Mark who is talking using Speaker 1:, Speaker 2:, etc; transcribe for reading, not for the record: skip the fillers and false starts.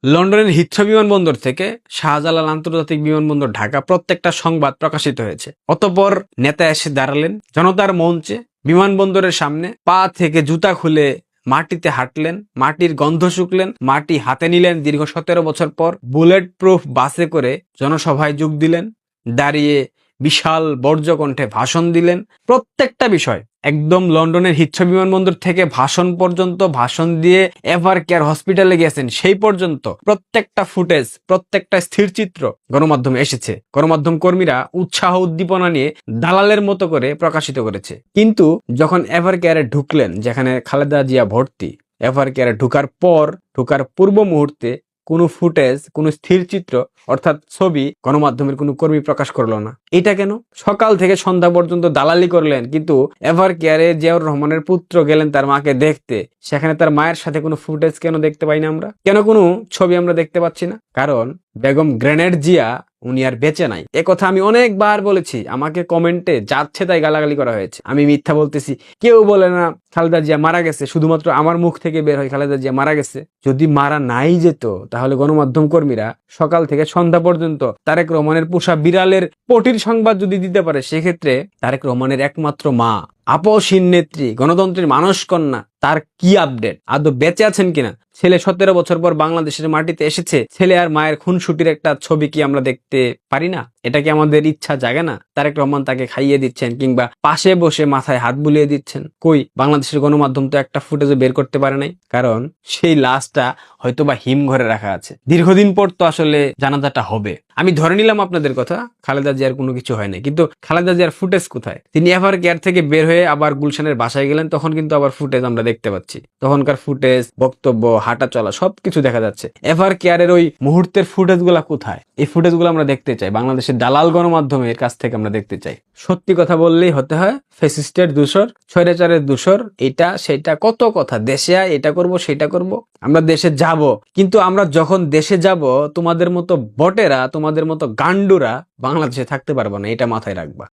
Speaker 1: লন্ডনের হিথ্রো বিমানবন্দর থেকে শাহজালাল আন্তর্জাতিক বিমানবন্দর ঢাকা প্রত্যেকটা সংবাদ প্রকাশিত হয়েছে। অতঃপর নেতা এসে দাঁড়ালেন জনতার মঞ্চে, বিমানবন্দরের সামনে পা থেকে জুতা খুলে মাটিতে হাঁটলেন, মাটির গন্ধ শুকলেন, মাটি হাতে নিলেন দীর্ঘ 17 বছর পর, বুলেট প্রুফ বাসে করে জনসভায় যোগ দিলেন, দাঁড়িয়ে বিশাল বর্জ্যকণ্ঠে ভাষণ দিলেন। প্রত্যেকটা বিষয় একদম লন্ডনের হিথ্রো বিমানবন্দর থেকে ভাষণ পর্যন্ত, ভাষণ দিয়ে এভার কেয়ার হসপিটালে গেছেন সেই পর্যন্ত প্রত্যেকটা ফুটেজ, প্রত্যেকটা স্থিরচিত্র গণমাধ্যমে এসেছে। গণমাধ্যম কর্মীরা উৎসাহ উদ্দীপনা নিয়ে দালালের মতো করে প্রকাশিত করেছে। কিন্তু যখন এভার কেয়ারে ঢুকলেন, যেখানে খালেদা জিয়া ভর্তি, এভার কেয়ারে ঢুকার পূর্ব মুহূর্তে কোনো ফুটেজ, কোনো স্থির চিত্র অর্থাৎ ছবি গণমাধ্যমের কোনো কর্মী প্রকাশ করলো না। এটা কেন? সকাল থেকে সন্ধ্যা পর্যন্ত দালালি করলেন, কিন্তু এভার কেয়ারে জিয়াউর রহমানের পুত্র গেলেন তার মাকে দেখতে, সেখানে তার মায়ের সাথে কোনো ফুটেজ কেন দেখতে পাই না আমরা? কেন কোনো ছবি আমরা দেখতে পাচ্ছি না? কারণ বেগম গ্রেনেড জিয়া উনি আর বেঁচে নাই। কথা আমি অনেকবার বলেছি, আমাকে কমেন্টে যাচ্ছে তাই গালাগালি করা হয়েছে, আমি মিথ্যা বলতেছি। কেউ বলে না খালেদা জিয়া মারা গেছে, শুধুমাত্র আমার মুখ থেকে বের হয় খালেদা জিয়া মারা গেছে। যদি মারা নাই যেত তাহলে গণমাধ্যম কর্মীরা সকাল থেকে সন্ধ্যা পর্যন্ত তারেক রহমানের পোষা বিড়ালের পটির সংবাদ যদি দিতে পারে, সেক্ষেত্রে তারেক রহমানের একমাত্র মা, আপসহীন নেত্রী, গণতন্ত্রের মানস কন্যা, তার কি আপডেট, আদৌ বেঁচে আছেন কিনা? ছেলে 17 বছর পর বাংলাদেশের মাটিতে এসেছে, ছেলে আর মায়ের খুনসুটির একটা ছবি কি আমরা দেখতে পারি না? এটা কি আমাদের ইচ্ছা জাগে না? তারেক রহমান তাকে খাইয়ে দিচ্ছেন কিংবা পাশে বসে মাথায় হাত বুলিয়ে দিচ্ছেন, কই বাংলাদেশের গণমাধ্যম তো একটা ফুটেজও বের করতে পারে নাই। কারণ সেই লাশটা হয়তো বা হিম ঘরে রাখা আছে, দীর্ঘদিন পর তো আসলে জানাজাটা হবে। আমি ধরে নিলাম আপনাদের কথা, খালেদা জিয়ার কোনো কিছু হয় নাই, কিন্তু খালেদা জিয়ার ফুটেজ কোথায়? তিনি এভার কেয়ার থেকে বের হয়ে আবার গুলশানের বাসায় গেলেন, তখন কিন্তু আবার ফুটেজ আমরা দেখতে পাচ্ছি। তখনকার ফুটেজ, বক্তব্য, হাঁটা চলা সবকিছু দেখা যাচ্ছে। এভার কেয়ারের ওই মুহূর্তের ফুটেজ গুলা কোথায়? এই ফুটেজ গুলো আমরা দেখতে চাই, বাংলাদেশের দালাল গণমাধ্যমের কাছ থেকে আমরা দেখতে চাই। সত্যি কথা বললেই হতে হয় ফ্যাসিস্টের দূষর, স্বৈরাচারের দূষর, এটা সেটা কত কথা, দেশে এটা করব সেটা করব। আমরা দেশে যাব, কিন্তু আমরা যখন দেশে যাব তোমাদের মতো বটেরা, তোমাদের মতো গান্ডুরা বাংলাদেশে থাকতে পারবে না, এটা মাথায় রাখবা।